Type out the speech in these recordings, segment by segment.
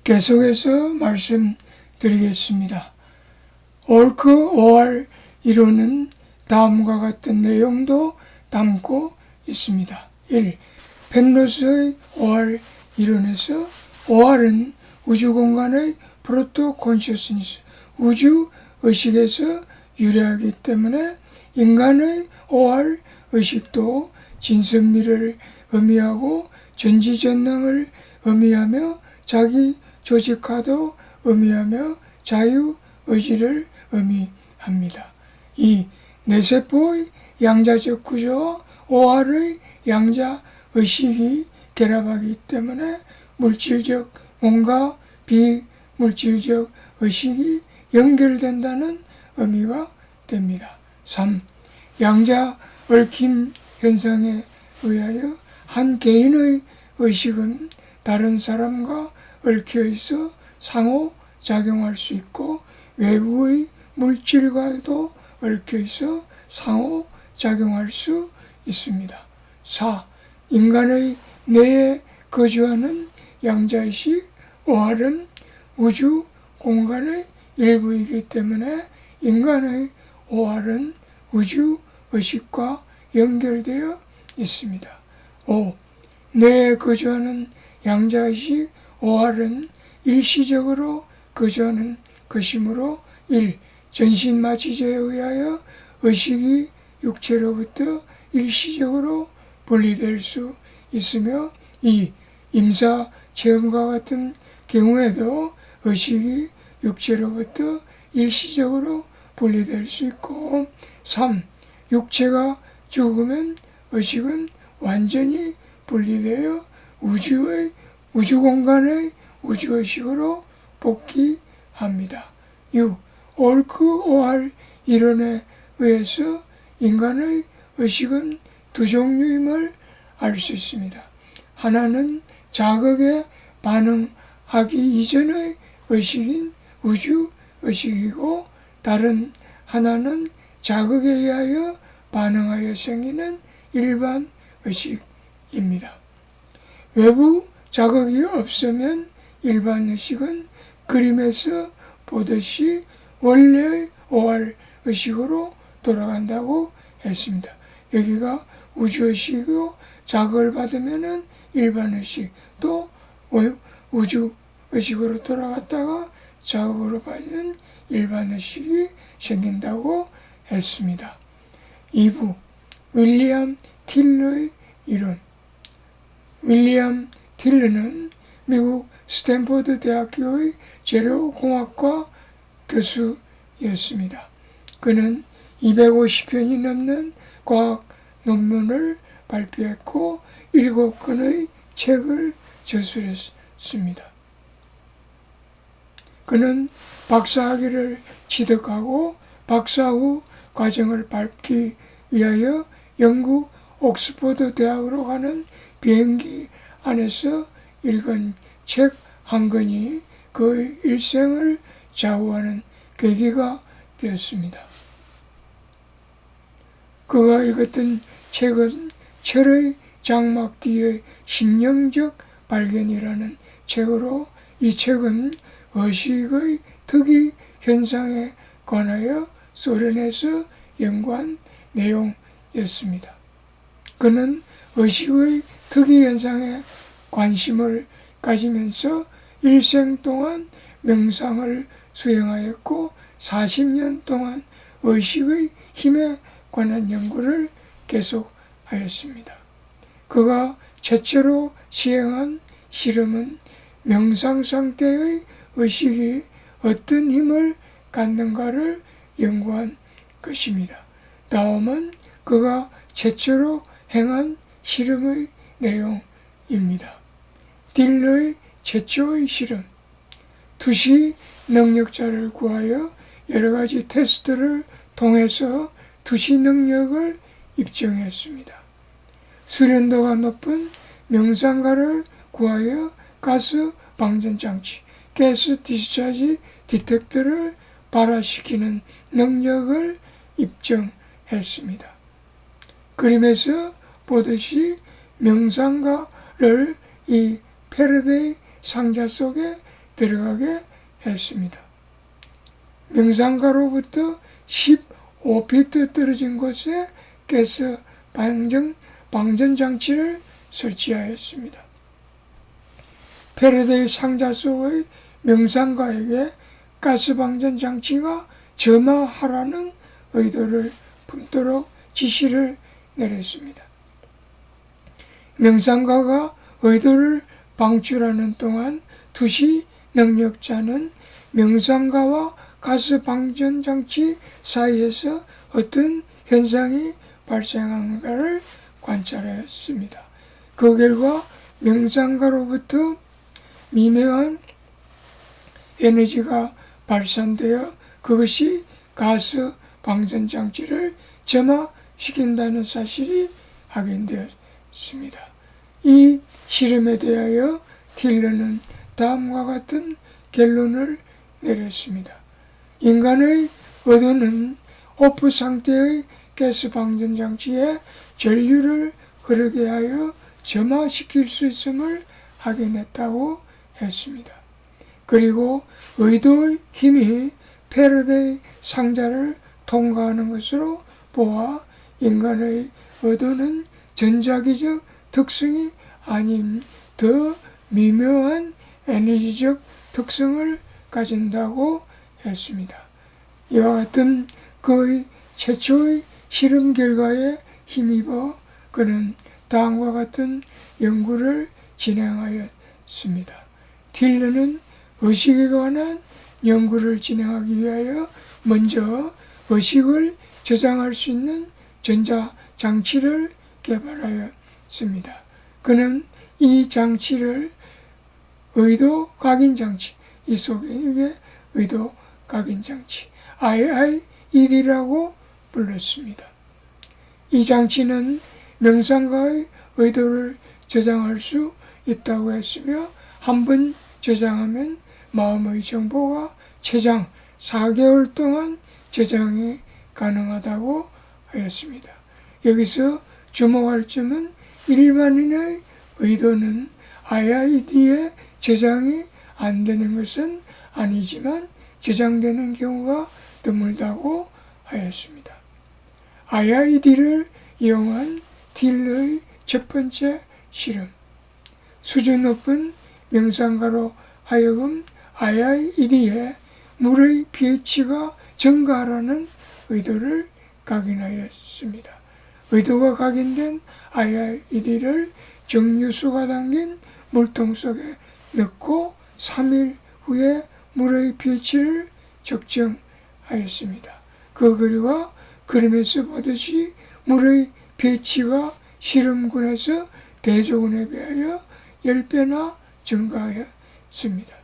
계속해서 말씀드리겠습니다. 옳고 오할 이론은 다음과 같은 내용도 담고 있습니다. 1. 펜로스의 오할 이론에서 오할은 우주공간의 프로토 콘셔스니스, 우주 의식에서 유래하기 때문에 인간의 오할 의식도 진선미를 의미하고 전지전능을 의미하며 자기 조직화도 의미하며 자유의지를 의미합니다. 2. 뇌세포의 양자적 구조와 오할의 양자의식이 결합하기 때문에 물질적 몸과 비물질적 의식이 연결된다는 의미가 됩니다. 3. 양자 얽힘 현상에 의하여 한 개인의 의식은 다른 사람과 얽혀 있어 상호작용할 수 있고 외부의 물질과도 얽혀 있어 상호작용할 수 있습니다. 4. 인간의 뇌에 거주하는 양자의식, 오할은 우주 공간의 일부이기 때문에 인간의 오할은 우주 의식과 연결되어 있습니다. 5. 뇌에 거주하는 양자의식, 오할은 일시적으로 거주하는 것이므로 1. 전신마취제에 의하여 의식이 육체로부터 일시적으로 분리될 수 있으며 2. 임사체험과 같은 경우에도 의식이 육체로부터 일시적으로 분리될 수 있고 3. 육체가 죽으면 의식은 완전히 분리되어 우주공간의 우주의식으로 복귀합니다. 6. 옳고 오할 이론에 의해서 인간의 의식은 두 종류임을 알 수 있습니다. 하나는 자극에 반응하기 이전의 의식인 우주의식이고 다른 하나는 자극에 의하여 반응하여 생기는 일반 의식입니다. 외부 자극이 없으면 일반 의식은 그림에서 보듯이 원래의 오할 의식으로 돌아간다고 했습니다. 여기가 우주의식이고 자극을 받으면 일반 의식, 또 우주의식으로 돌아갔다가 자극으로 받는 일반 의식이 생긴다고 했습니다. 2부 윌리엄 틸러의 이론. 윌리엄 틸러는 미국 스탠포드 대학교의 재료공학과 교수였습니다. 그는 250편이 넘는 과학 논문을 발표했고 7권의 책을 저술했습니다. 그는 박사학위를 취득하고 박사 후 과정을 밟기 위하여 영국 옥스퍼드 대학으로 가는 비행기 안에서 읽은 책 한 권이 그의 일생을 좌우하는 계기가 되었습니다. 그가 읽었던 책은 철의 장막 뒤의 심령적 발견이라는 책으로 이 책은 의식의 특이 현상에 관하여 소련에서 연구한 내용이었습니다. 그는 의식의 특이 현상에 관심을 가지면서 일생 동안 명상을 수행하였고 40년 동안 의식의 힘에 관한 연구를 계속하였습니다. 그가 최초로 시행한 실험은 명상 상태의 의식이 어떤 힘을 갖는가를 연구한 것입니다. 다음은 그가 최초로 행한 실험의 내용입니다. 딜러의 최초의 실험. 투시 능력자를 구하여 여러 가지 테스트를 통해서 투시 능력을 입증했습니다. 수련도가 높은 명상가를 구하여 가스 방전 장치, 가스 디스차지 디텍터를 발화시키는 능력을 입증했습니다. 그림에서 보듯이 명상가를 이 패러데이 상자 속에 들어가게 했습니다. 명상가로부터 15피트 떨어진 곳에 가스 방전장치를 설치하였습니다. 패러데이 상자 속의 명상가에게 가스 방전장치가 점화하라는 의도를 품도록 지시를 내렸습니다. 명상가가 의도를 방출하는 동안 투시 능력자는 명상가와 가스 방전장치 사이에서 어떤 현상이 발생하는가를 관찰했습니다. 그 결과 명상가로부터 미묘한 에너지가 발산되어 그것이 가스 방전장치를 점화시킨다는 사실이 확인되었습니다. 이 실험에 대하여 틸러는 다음과 같은 결론을 내렸습니다. 인간의 의도는 오프 상태의 가스 방전장치에 전류를 흐르게 하여 점화시킬 수 있음을 확인했다고 했습니다. 그리고 의도의 힘이 패러데이 상자를 통과하는 것으로 보아 인간의 의도는 전자기적 특성이 아닌 더 미묘한 에너지적 특성을 가진다고 했습니다. 이와 같은 그의 최초의 실험 결과에 힘입어 그는 다음과 같은 연구를 진행하였습니다. 틸러는 의식에 관한 연구를 진행하기 위하여 먼저 의식을 저장할 수 있는 전자장치를 개발하였습니다. 그는 이 장치를 의도 각인장치, 이 속에 이게 의도 각인장치, IIED라고 불렀습니다. 이 장치는 명상가의 의도를 저장할 수 있다고 했으며 한번 저장하면 마음의 정보가 최장 4개월 동안 저장이 가능하다고 하였습니다. 여기서 주목할 점은 일반인의 의도는 IIED에 저장이 안 되는 것은 아니지만 저장되는 경우가 드물다고 하였습니다. IIED를 이용한 틸러의 첫 번째 실험, 수준 높은 명상가로 하여금 IIED에 물의 pH가 증가하라는 의도를 각인하였습니다. 의도가 각인된 IIED를 정유수가 담긴 물통 속에 넣고 3일 후에 물의 pH를 측정하였습니다. 그 결과 그림에서 보듯이 물의 pH가 실험군에서 대조군에 비하여 10배나 증가하였습니다.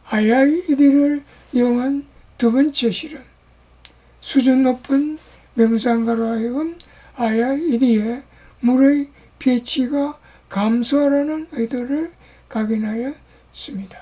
IIED를 이용한 두 번째 실험, 수준 높은 명상가로 하여금 IIED에 물의 pH가 감소하라는 의도를 각인하였습니다.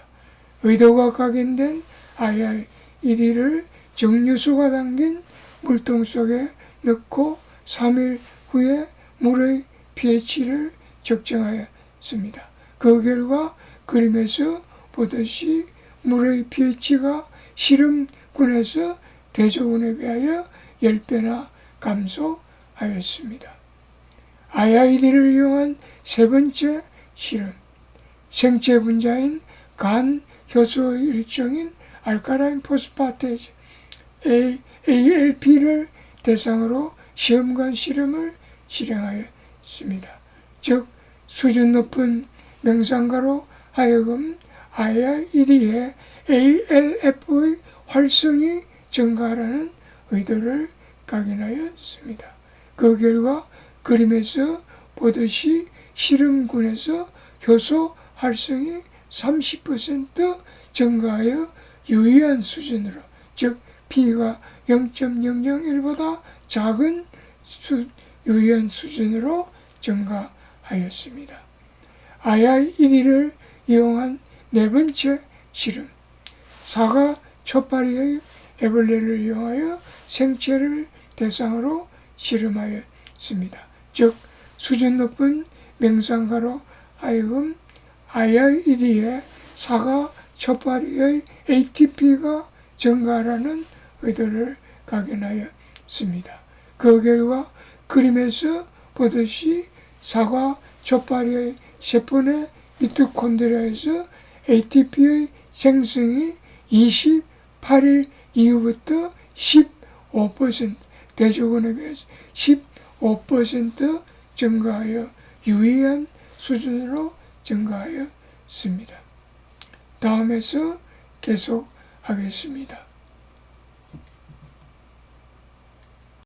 의도가 각인된 IIED를 정유수가 담긴 물통 속에 넣고 3일 후에 물의 pH를 측정하였습니다. 그 결과 그림에서 보듯이 물의 pH가 실험군에서 대조군에 비하여 10배나 감소하였습니다. IIED를 이용한 세 번째 실험, 생체 분자인 간 효소의 일종인 알카라인 포스파테이즈 ALP를 대상으로 시험관 실험을 실행하였습니다. 즉 수준 높은 명상가로 하여금 IIED에 ALF의 활성이 증가하라는 의도를 각인하였습니다. 그 결과 그림에서 보듯이 실험군에서 효소 활성이 30% 증가하여 유의한 수준으로, 즉 P가 0.001보다 작은 유의한 수준으로 증가하였습니다. IIED를 이용한 네 번째 실험, 사과 초파리의 애벌레를 이용하여 생체를 대상으로 실험하였습니다. 즉 수준 높은 명상가로 하여금 IIED에 사과 초파리의 ATP가 증가하라는 의도를 각인하였습니다. 그 결과 그림에서 보듯이 사과 초파리의 세포내 미토콘드리아에서 ATP의 생성이 28일 이후부터 15% 대조군에 비해서 15% 증가하여 유의한 수준으로 증가하였습니다. 다음에서 계속하겠습니다.